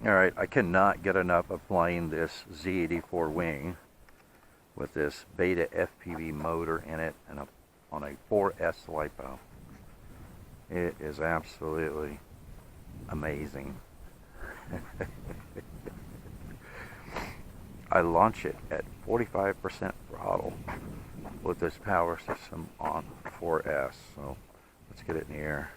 Alright, I cannot get enough of flying this Z84 wing with this BetaFPV motor in it and on a 4S Lipo. It is absolutely amazing. I launch it at 45% throttle with this power system on 4S. So let's get it in the air.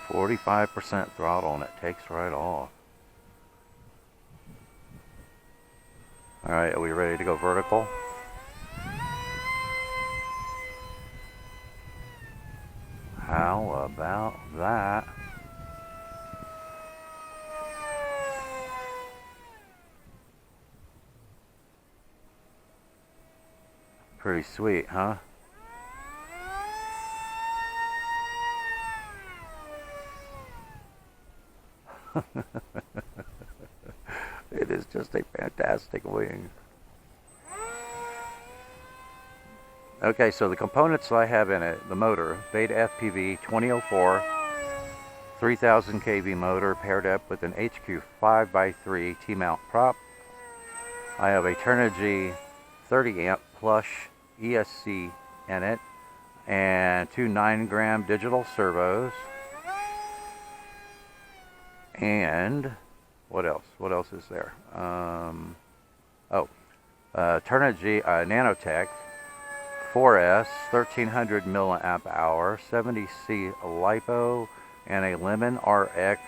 45% throttle and it takes right off. Alright, are we ready to go vertical? How about that? Pretty sweet, huh? It is just a fantastic wing. Okay, so the components I have in it, the motor, BetaFPV 2004, 3000 kV motor paired up with an HQ 5x3 T-mount prop. I have a Turnigy 30 amp plush ESC in it and two 9-gram digital servos. And what else? What else is there? Turnigy Nano-Tech 4S 1300 milliamp hour 70C Lipo and a Lemon RX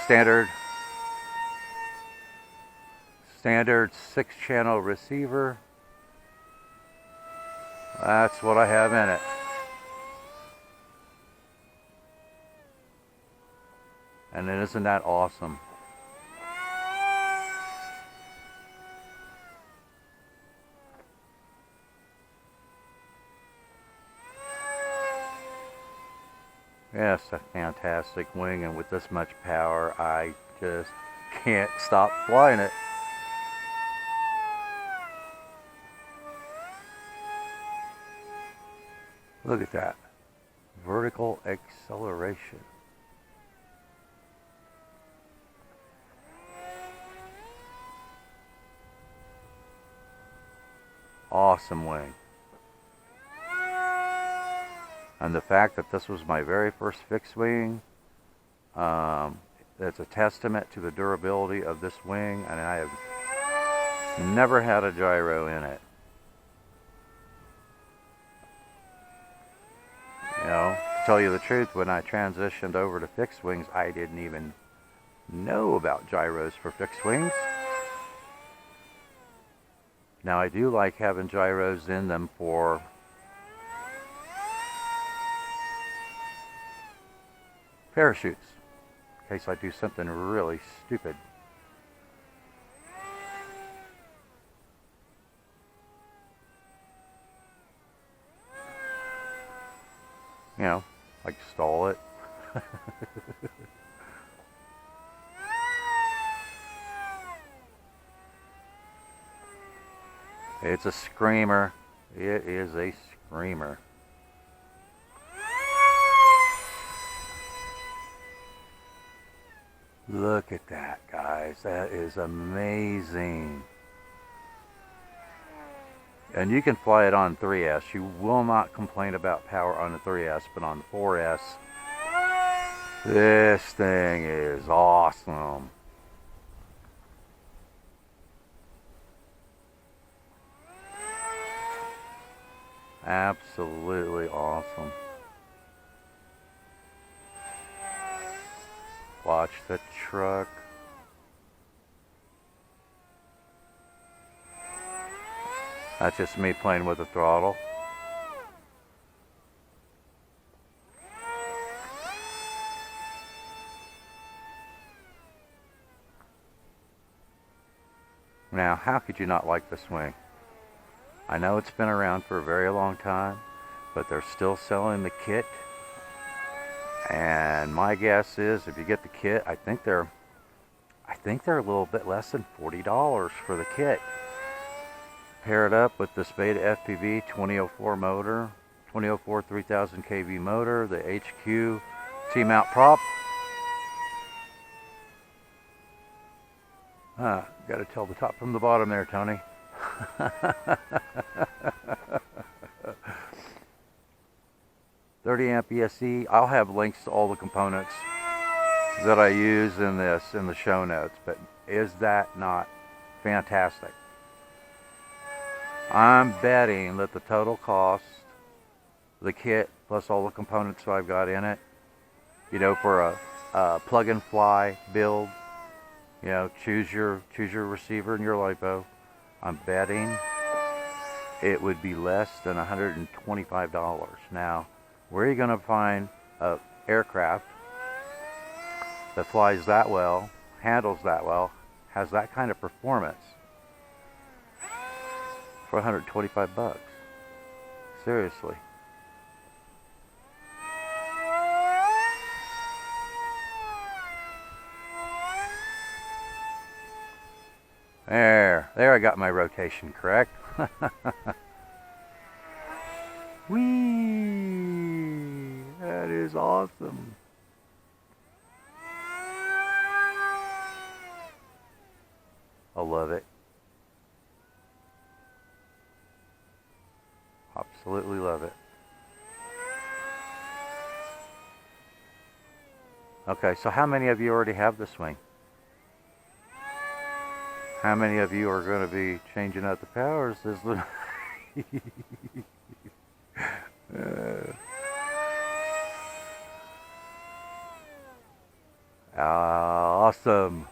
standard 6-channel receiver. That's what I have in it. And isn't that awesome? Yes, a fantastic wing, and with this much power, I just can't stop flying it. Look at that. Vertical acceleration. Awesome wing. And the fact that this was my very first fixed wing, it's a testament to the durability of this wing, and I have never had a gyro in it. You know, to tell you the truth, when I transitioned over to fixed wings, I didn't even know about gyros for fixed wings. Now I do like having gyros in them for parachutes, in case I do something really stupid. You know, like stall it. It's a screamer. It is a screamer. Look at that, guys. That is amazing. And you can fly it on 3S. You will not complain about power on the 3S, but on the 4S, this thing is awesome. Absolutely awesome. Watch the truck. That's just me playing with the throttle. Now, how could you not like this wing? I know it's been around for a very long time, but they're still selling the kit. And my guess is, if you get the kit, I think they're a little bit less than $40 for the kit. Pair it up with this BetaFPV 2004 motor, 2004 3000 kV motor, the HQ T-mount prop. Got to tell the top from the bottom there, Tony. 30 amp ESC. I'll have links to all the components that I use in this in the show notes, but is that not fantastic? I'm betting that the total cost, the kit plus all the components that I've got in it, you know, for a plug and fly build, you know, choose your receiver and your Lipo, I'm betting it would be less than $125. Now, where are you going to find an aircraft that flies that well, handles that well, has that kind of performance for 125 bucks? Seriously. There I got my rotation correct. Whee! That is awesome. I love it. Absolutely love it. Okay, so how many of you already have this wing? How many of you are going to be changing out the powers? This awesome.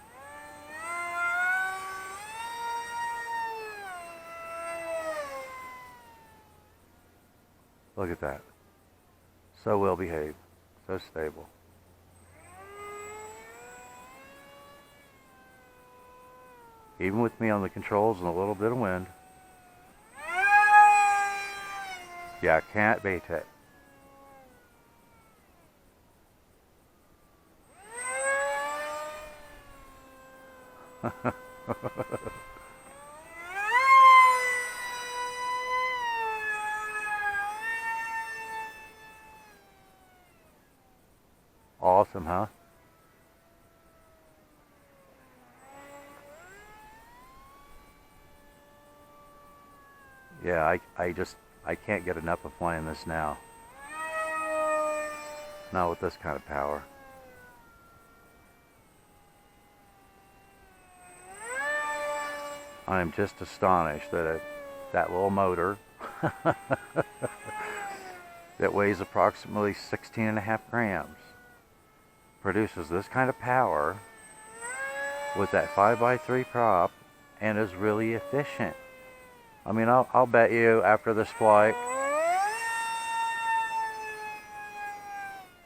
Look at that. So well behaved. So stable. Even with me on the controls and a little bit of wind. Yeah, I can't beat it. Awesome, huh? Yeah, I can't get enough of flying this now. Not with this kind of power. I am just astonished that that little motor that weighs approximately 16.5 grams produces this kind of power with that 5x3 prop and is really efficient. I mean, I'll bet you after this flight,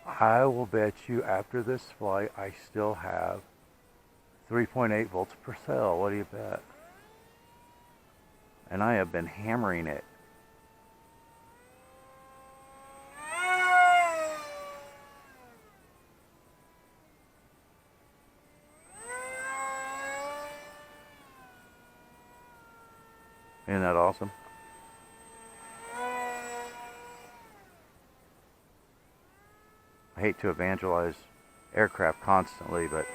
I will bet you after this flight I still have 3.8 volts per cell. What do you bet? And I have been hammering it. Isn't that awesome? I hate to evangelize aircraft constantly, but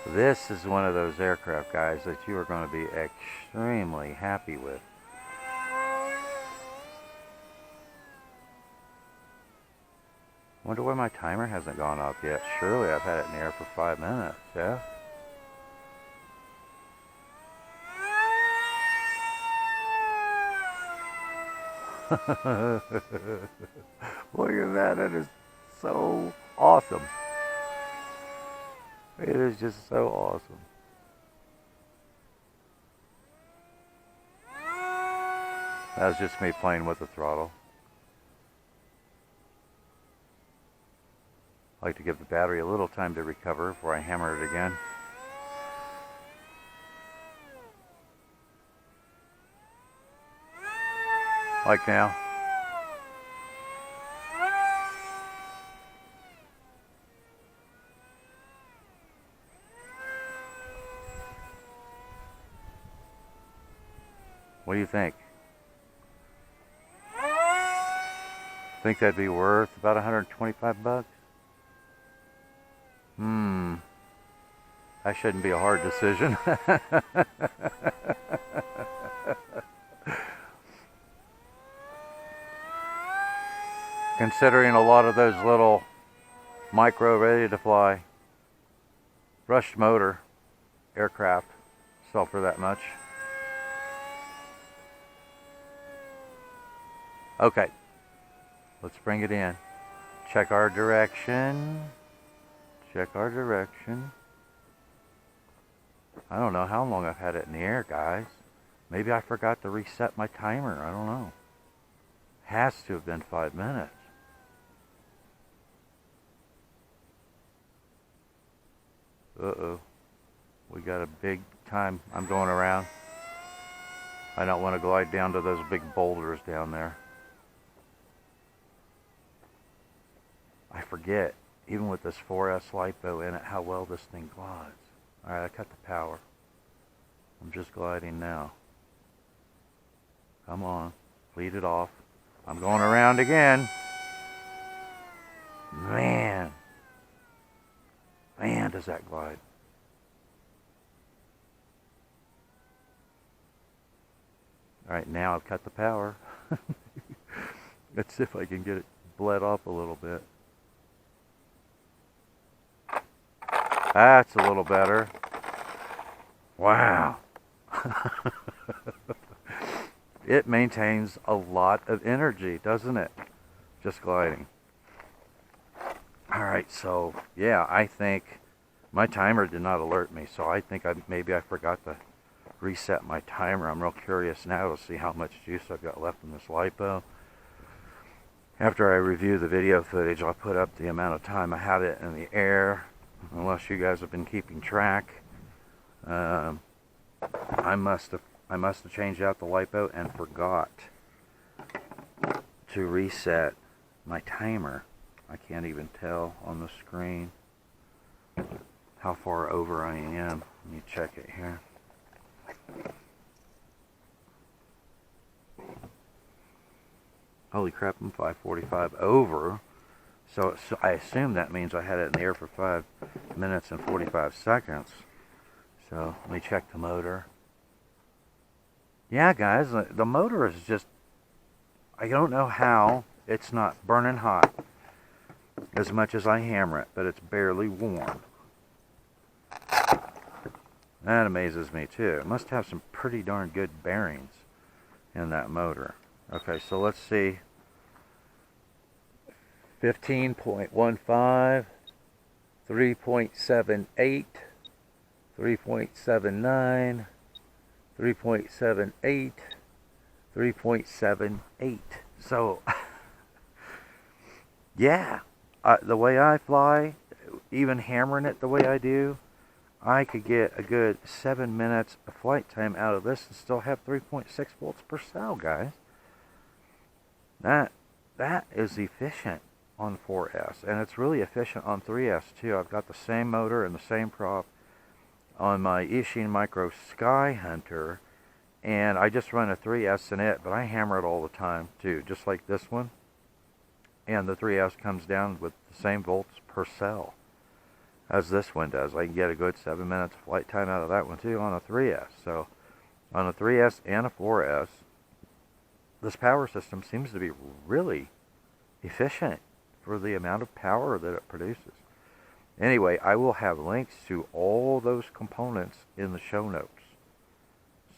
this is one of those aircraft, guys, that you are going to be extremely happy with. Wonder why my timer hasn't gone up yet. Surely I've had it in the air for 5 minutes, yeah? Look at that, it is so awesome. It is just so awesome. That was just me playing with the throttle. I like to give the battery a little time to recover before I hammer it again. Like now. What do you think? Think that'd be worth about 125 bucks? That shouldn't be a hard decision. Considering a lot of those little micro ready to fly brushed motor aircraft sell for that much. Okay, let's bring it in. Check our direction. Check our direction. I don't know how long I've had it in the air, guys. Maybe I forgot to reset my timer. I don't know. Has to have been 5 minutes. Uh-oh. We got a big time. I'm going around. I don't want to glide down to those big boulders down there. I forget, even with this 4S Lipo in it, how well this thing glides. Alright, I cut the power. I'm just gliding now. Come on, lead it off. I'm going around again. Man, does that glide. Alright, now I've cut the power. Let's see if I can get it bled off a little bit. That's a little better. Wow. It maintains a lot of energy, doesn't it? Just gliding. Alright, so yeah, I think my timer did not alert me, so I think maybe I forgot to reset my timer. I'm real curious now to see how much juice I've got left in this Lipo. After I review the video footage, I'll put up the amount of time I had it in the air, unless you guys have been keeping track. I must have changed out the Lipo and forgot to reset my timer. I can't even tell on the screen how far over I am. Let me check it here. Holy crap, I'm 5:45 over. So I assume that means I had it in the air for 5 minutes and 45 seconds. So let me check the motor. Yeah, guys, the motor is just, I don't know how it's not burning hot as much as I hammer it, but it's barely warm. That amazes me too. It must have some pretty darn good bearings in that motor. Okay, so let's see. 15.15, 3.78, 3.79, 3.78, 3.78. So, yeah, the way I fly, even hammering it the way I do, I could get a good 7 minutes of flight time out of this and still have 3.6 volts per cell, guys. That is efficient on 4S, and it's really efficient on 3S too. I've got the same motor and the same prop on my Ishin Micro Sky Hunter, and I just run a 3S in it, but I hammer it all the time too, just like this one. And the 3S comes down with the same volts per cell as this one does. I can get a good 7 minutes of flight time out of that one too on a 3S. So on a 3S and a 4S, this power system seems to be really efficient for the amount of power that it produces. Anyway, I will have links to all those components in the show notes.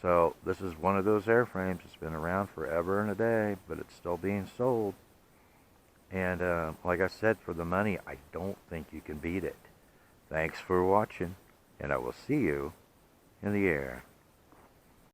So this is one of those airframes that's been around forever and a day, but it's still being sold. And like I said, for the money, I don't think you can beat it. Thanks for watching, and I will see you in the air.